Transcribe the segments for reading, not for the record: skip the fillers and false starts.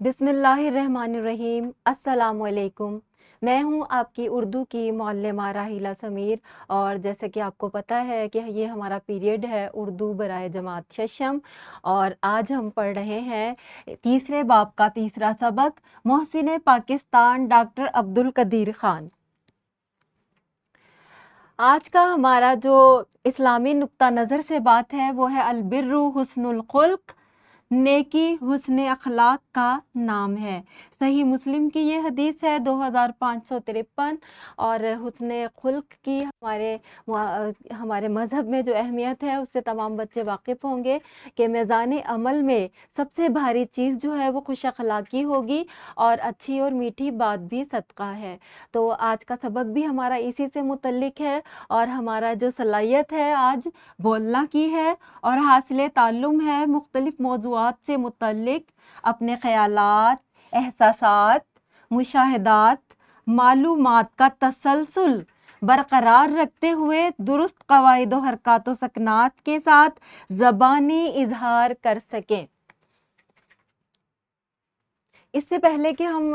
بسم اللہ الرحمن الرحیم۔ السلام علیکم۔ میں ہوں آپ کی اردو کی معلمہ راحیلہ سمیر، اور جیسے کہ آپ کو پتہ ہے کہ یہ ہمارا پیریڈ ہے اردو برائے جماعت ششم، اور آج ہم پڑھ رہے ہیں تیسرے باب کا تیسرا سبق، محسن پاکستان ڈاکٹر عبدالقدیر خان۔ آج کا ہمارا جو اسلامی نقطہ نظر سے بات ہے وہ ہے البر حسن الخلق، نیکی حسن اخلاق کا نام ہے۔ صحیح مسلم کی یہ حدیث ہے 2553، اور حسن خلق کی ہمارے مذہب میں جو اہمیت ہے اس سے تمام بچے واقف ہوں گے کہ میزان عمل میں سب سے بھاری چیز جو ہے وہ خوش اخلاقی ہوگی، اور اچھی اور میٹھی بات بھی صدقہ ہے۔ تو آج کا سبق بھی ہمارا اسی سے متعلق ہے، اور ہمارا جو صلاحیت ہے آج بولنا کی ہے، اور حاصل تعلم ہے مختلف موضوعات سے متعلق اپنے خیالات، احساسات، مشاہدات، معلومات کا تسلسل برقرار رکھتے ہوئے درست قواعد و حرکات و سکنات کے ساتھ زبانی اظہار کر سکیں۔ اس سے پہلے کہ ہم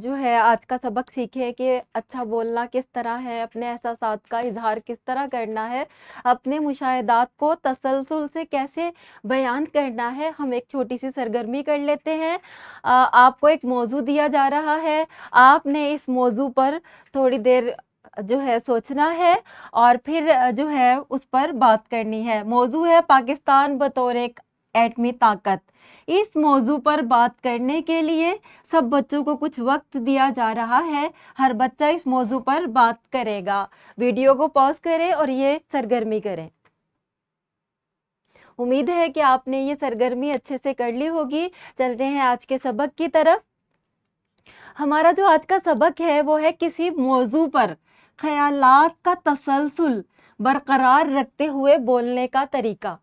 جو ہے آج کا سبق سیکھیں کہ اچھا بولنا کس طرح ہے، اپنے احساسات کا اظہار کس طرح کرنا ہے، اپنے مشاہدات کو تسلسل سے کیسے بیان کرنا ہے، ہم ایک چھوٹی سی سرگرمی کر لیتے ہیں۔ آپ کو ایک موضوع دیا جا رہا ہے، آپ نے اس موضوع پر تھوڑی دیر جو ہے سوچنا ہے، اور پھر جو ہے اس پر بات کرنی ہے۔ موضوع ہے پاکستان بطور ایک ایٹمی طاقت۔ اس موضوع پر بات کرنے کے لیے سب بچوں کو کچھ وقت دیا جا رہا ہے، ہر بچہ اس موضوع پر بات کرے گا۔ ویڈیو کو پاز کریں اور یہ سرگرمی کریں۔ امید ہے کہ آپ نے یہ سرگرمی اچھے سے کر لی ہوگی۔ چلتے ہیں آج کے سبق کی طرف۔ ہمارا جو آج کا سبق ہے وہ ہے کسی موضوع پر خیالات کا تسلسل برقرار رکھتے ہوئے بولنے کا طریقہ۔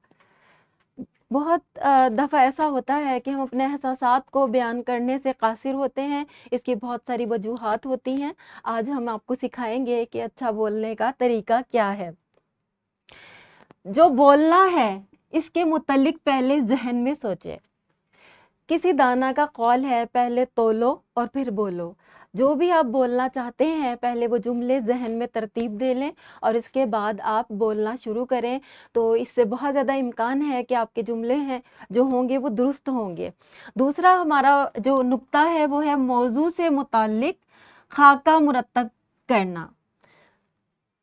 بہت دفعہ ایسا ہوتا ہے کہ ہم اپنے احساسات کو بیان کرنے سے قاصر ہوتے ہیں، اس کی بہت ساری وجوہات ہوتی ہیں۔ آج ہم آپ کو سکھائیں گے کہ اچھا بولنے کا طریقہ کیا ہے۔ جو بولنا ہے اس کے متعلق پہلے ذہن میں سوچیں۔ کسی دانا کا قول ہے پہلے تولو اور پھر بولو۔ جو بھی آپ بولنا چاہتے ہیں پہلے وہ جملے ذہن میں ترتیب دے لیں، اور اس کے بعد آپ بولنا شروع کریں، تو اس سے بہت زیادہ امکان ہے کہ آپ کے جملے ہیں جو ہوں گے وہ درست ہوں گے۔ دوسرا ہمارا جو نقطہ ہے وہ ہے موضوع سے متعلق خاکہ مرتب کرنا۔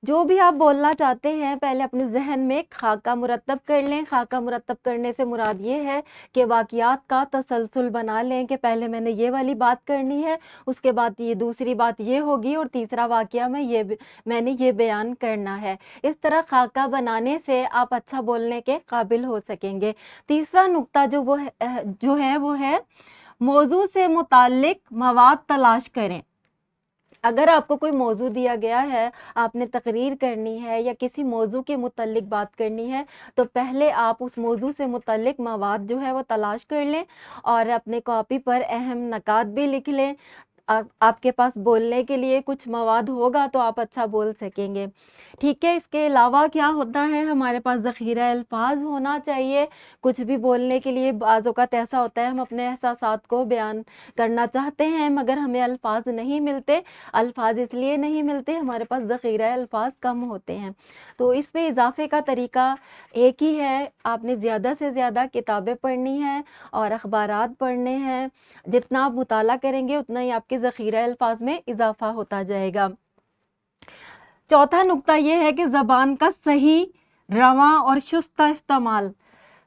جو بھی آپ بولنا چاہتے ہیں پہلے اپنے ذہن میں خاکہ مرتب کر لیں۔ خاکہ مرتب کرنے سے مراد یہ ہے کہ واقعات کا تسلسل بنا لیں کہ پہلے میں نے یہ والی بات کرنی ہے، اس کے بعد یہ دوسری بات یہ ہوگی، اور تیسرا واقعہ میں نے یہ بیان کرنا ہے۔ اس طرح خاکہ بنانے سے آپ اچھا بولنے کے قابل ہو سکیں گے۔ تیسرا نقطہ جو ہے وہ ہے موضوع سے متعلق مواد تلاش کریں۔ اگر آپ کو کوئی موضوع دیا گیا ہے، آپ نے تقریر کرنی ہے یا کسی موضوع کے متعلق بات کرنی ہے، تو پہلے آپ اس موضوع سے متعلق مواد جو ہے وہ تلاش کر لیں، اور اپنے کاپی پر اہم نکات بھی لکھ لیں۔ آپ کے پاس بولنے کے لیے کچھ مواد ہوگا تو آپ اچھا بول سکیں گے۔ ٹھیک ہے، اس کے علاوہ کیا ہوتا ہے، ہمارے پاس ذخیرہ الفاظ ہونا چاہیے۔ کچھ بھی بولنے کے لیے بعض اوقات ایسا ہوتا ہے ہم اپنے احساسات کو بیان کرنا چاہتے ہیں مگر ہمیں الفاظ نہیں ملتے۔ الفاظ اس لیے نہیں ملتے، ہمارے پاس ذخیرہ الفاظ کم ہوتے ہیں۔ تو اس میں اضافے کا طریقہ ایک ہی ہے، آپ نے زیادہ سے زیادہ کتابیں پڑھنی ہیں اور اخبارات پڑھنے ہیں۔ جتنا آپ مطالعہ کریں گے اتنا ہی آپ کے ذخیرہ الفاظ میں اضافہ ہوتا جائے گا۔ چوتھا نقطہ یہ ہے کہ زبان کا صحیح، رواں اور شستہ استعمال۔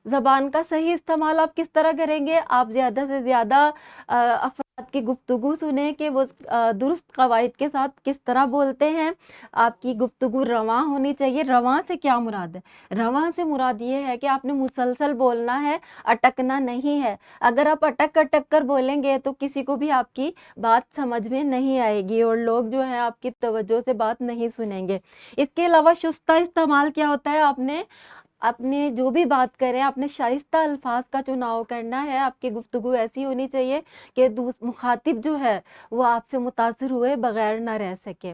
زبان کا صحیح استعمال آپ کس طرح کریں گے؟ آپ زیادہ سے زیادہ افراد کی گفتگو سنیں کہ وہ درست قواعد کے ساتھ کس طرح بولتے ہیں۔ آپ کی گفتگو رواں ہونی چاہیے۔ رواں سے کیا مراد ہے؟ رواں سے مراد یہ ہے کہ آپ نے مسلسل بولنا ہے، اٹکنا نہیں ہے۔ اگر آپ اٹک اٹک کر بولیں گے تو کسی کو بھی آپ کی بات سمجھ میں نہیں آئے گی، اور لوگ جو ہے آپ کی توجہ سے بات نہیں سنیں گے۔ اس کے علاوہ شستہ استعمال کیا ہوتا ہے؟ آپ نے جو بھی بات کریں آپ نے شائستہ الفاظ کا چناؤ کرنا ہے۔ آپ کی گفتگو ایسی ہونی چاہیے کہ مخاطب جو ہے وہ آپ سے متاثر ہوئے بغیر نہ رہ سکے۔